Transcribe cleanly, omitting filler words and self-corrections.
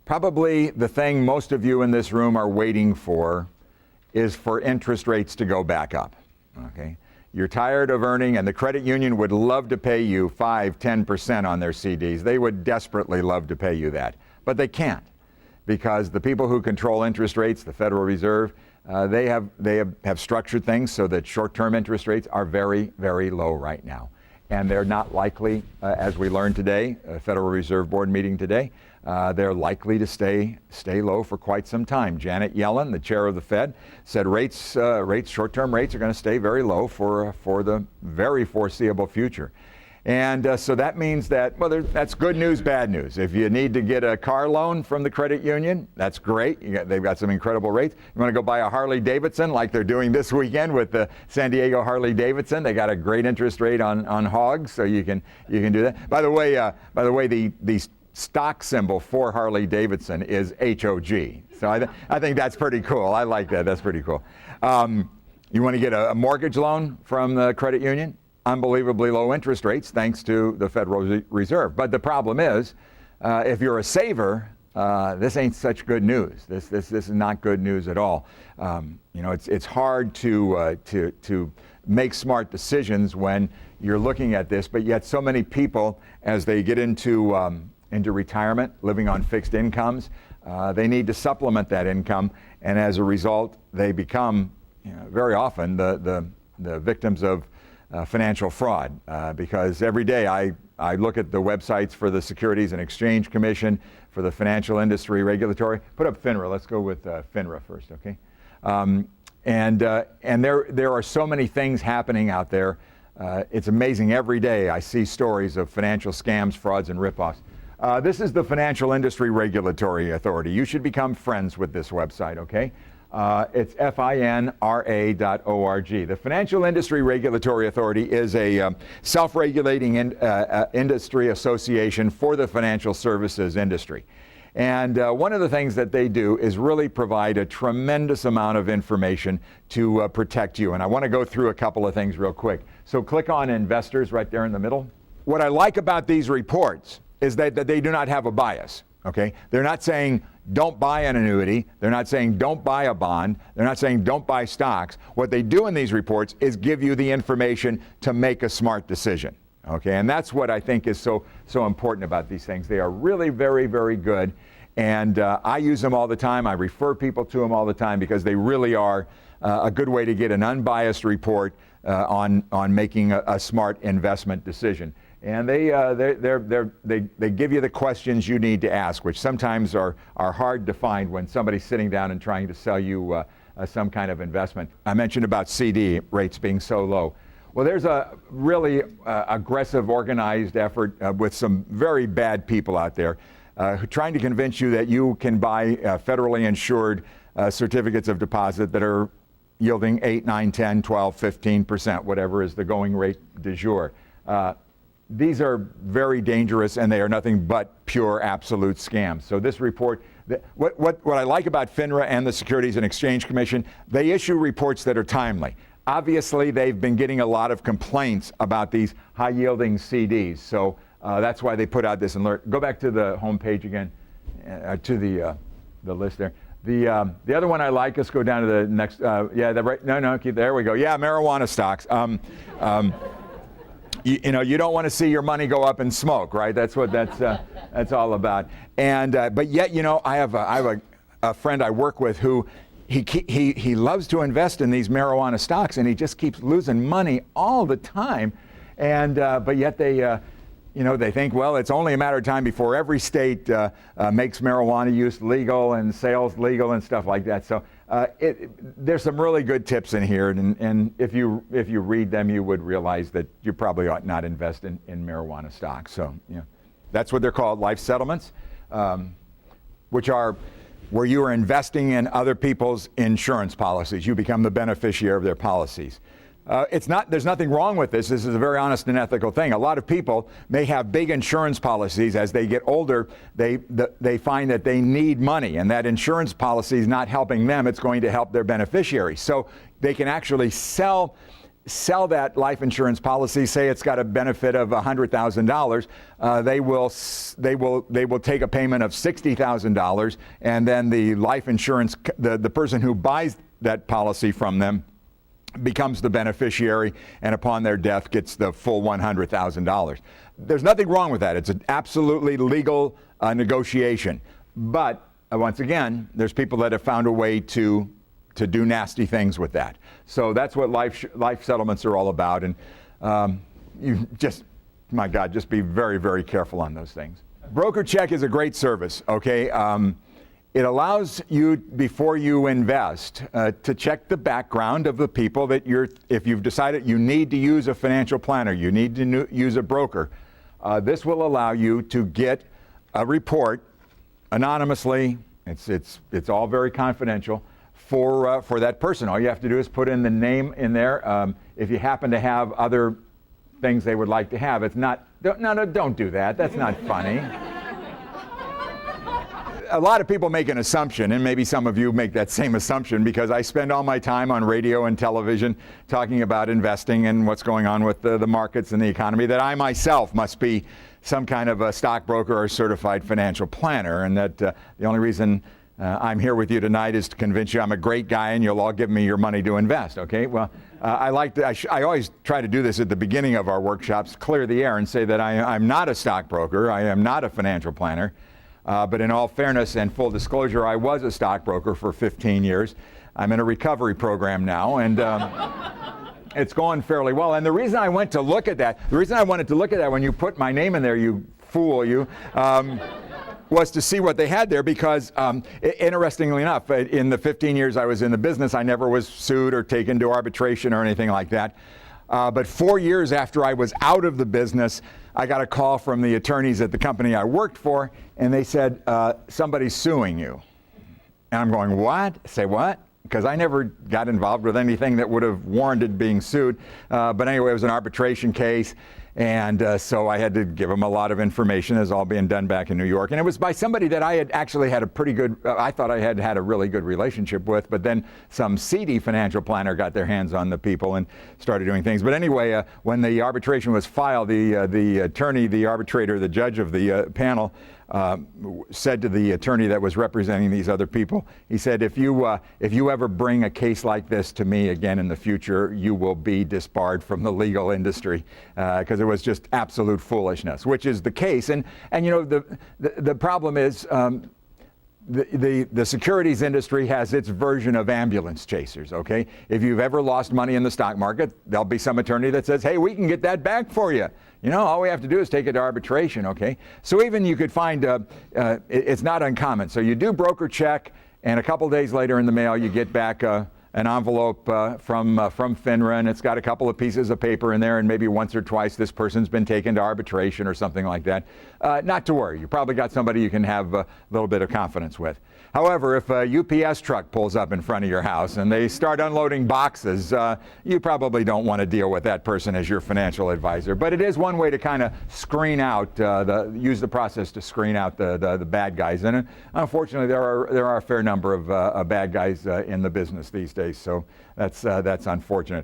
Probably the thing most of you in this room are waiting for is for interest rates to go back up. Okay? You're tired of earning, and the credit union would love to pay you 5-10% on their CDs. They would desperately love to pay you that. But they can't, because the people who control interest rates, the Federal Reserve, they have structured things so that short-term interest rates are very, very low right now. And they're not likely, as we learned today, a Federal Reserve Board meeting today, they're likely to stay low for quite some time. Janet Yellen, the chair of the Fed, said short-term rates are going to stay very low for the very foreseeable future. And so that means that, well, that's good news, bad news. If you need to get a car loan from the credit union, that's great. They've got some incredible rates. You want to go buy a Harley Davidson like they're doing this weekend with the San Diego Harley Davidson. They got a great interest rate on hogs, so you can do that. By the way, the stock symbol for Harley Davidson is HOG. So I think that's pretty cool. I like that. That's pretty cool. You want to get a mortgage loan from the credit union? Unbelievably low interest rates thanks to the Federal Reserve. But the problem is, if you're a saver, this ain't such good news. This is not good news at all. It's hard to make smart decisions when you're looking at this, but yet so many people, as they get into retirement, living on fixed incomes, they need to supplement that income, and as a result, they become very often the victims of financial fraud, because every day I look at the websites for the Securities and Exchange Commission, for the Financial Industry Regulatory. Put up FINRA. Let's go with FINRA first, okay? And there are so many things happening out there. It's amazing. Every day I see stories of financial scams, frauds, and ripoffs. This is the Financial Industry Regulatory Authority. You should become friends with this website, okay? It's FINRA.org. The Financial Industry Regulatory Authority is a self-regulating industry association for the financial services industry. And one of the things that they do is really provide a tremendous amount of information to protect you. And I want to go through a couple of things real quick. So click on Investors right there in the middle. What I like about these reports is that they do not have a bias. Okay? They're not saying don't buy an annuity. They're not saying don't buy a bond. They're not saying don't buy stocks. What they do in these reports is give you the information to make a smart decision. Okay? And that's what I think is so important about these things. They are really very, very good. And I use them all the time. I refer people to them all the time because they really are a good way to get an unbiased report on making a smart investment decision. And they give you the questions you need to ask, which sometimes are hard to find when somebody's sitting down and trying to sell you some kind of investment. I mentioned about CD rates being so low. Well, there's a really aggressive, organized effort with some very bad people out there trying to convince you that you can buy federally insured certificates of deposit that are yielding 8, 9, 10, 12, 15%, whatever is the going rate du jour. These are very dangerous, and they are nothing but pure absolute scams. So this report, what I like about FINRA and the Securities and Exchange Commission, they issue reports that are timely. Obviously, they've been getting a lot of complaints about these high-yielding CDs, so that's why they put out this alert. Go back to the home page again, to the list there. The other one I like, let's go down to the next, keep, there we go. Yeah, marijuana stocks. You don't want to see your money go up in smoke, right? That's what that's all about. And but yet, I have a friend I work with who he loves to invest in these marijuana stocks, and he just keeps losing money all the time. And but yet they think, well, it's only a matter of time before every state makes marijuana use legal and sales legal and stuff like that. So there's some really good tips in here, and if you read them, you would realize that you probably ought not invest in marijuana stocks. So that's what they're called, life settlements, which are where you are investing in other people's insurance policies. You become the beneficiary of their policies. There's nothing wrong with this. This is a very honest and ethical thing. A lot of people may have big insurance policies. As they get older, they find that they need money, and that insurance policy is not helping them. It's going to help their beneficiaries. So they can actually sell sell that life insurance policy, say it's got a benefit of $100,000, they will take a payment of $60,000, and then the life insurance, the person who buys that policy from them becomes the beneficiary, and upon their death gets the full $100,000. There's nothing wrong with that. It's an absolutely legal negotiation. But once again, there's people that have found a way to do nasty things with that. So that's what life settlements are all about. And you just, my God, just be very, very careful on those things. BrokerCheck is a great service, okay? It allows you, before you invest, to check the background of the people that if you've decided you need to use a financial planner, you need to use a broker, this will allow you to get a report anonymously. It's all very confidential for that person. All you have to do is put in the name in there. If you happen to have other things they would like to have, it's not, no, don't do that. That's not funny. A lot of people make an assumption, and maybe some of you make that same assumption, because I spend all my time on radio and television talking about investing and what's going on with the markets and the economy, that I myself must be some kind of a stockbroker or certified financial planner, and that the only reason I'm here with you tonight is to convince you I'm a great guy and you'll all give me your money to invest, okay? Well, I always try to do this at the beginning of our workshops, clear the air and say that I'm not a stockbroker, I am not a financial planner. But in all fairness and full disclosure, I was a stockbroker for 15 years. I'm in a recovery program now, and it's going fairly well. And the reason I went to look at that, the reason I wanted to look at that when you put my name in there, you fool, you, was to see what they had there, because interestingly enough, in the 15 years I was in the business, I never was sued or taken to arbitration or anything like that. But 4 years after I was out of the business, I got a call from the attorneys at the company I worked for, and they said, somebody's suing you. And I'm going, what? Say what? Because I never got involved with anything that would have warranted being sued. But anyway, it was an arbitration case. And so I had to give them a lot of information. It was all being done back in New York. And it was by somebody that I had actually had a pretty good, I thought I had had a really good relationship with. But then some seedy financial planner got their hands on the people and started doing things. But anyway, when the arbitration was filed, the attorney, the arbitrator, the judge of the panel said to the attorney that was representing these other people, he said, if you ever bring a case like this to me again in the future, you will be disbarred from the legal industry, because it was just absolute foolishness, which is the case. And you know, the problem is, the securities industry has its version of ambulance chasers, okay? If you've ever lost money in the stock market, there'll be some attorney that says, hey, we can get that back for you. You know, all we have to do is take it to arbitration, okay? So even you could find, it's not uncommon. So you do BrokerCheck, and a couple days later in the mail, you get back an envelope from FINRA, and it's got a couple of pieces of paper in there, and maybe once or twice this person's been taken to arbitration or something like that. Not to worry. You probably got somebody you can have a little bit of confidence with. However, if a UPS truck pulls up in front of your house and they start unloading boxes, you probably don't want to deal with that person as your financial advisor. But it is one way to kind of screen out, use the process to screen out the bad guys. And unfortunately, there are a fair number of bad guys in the business these days. So that's unfortunate.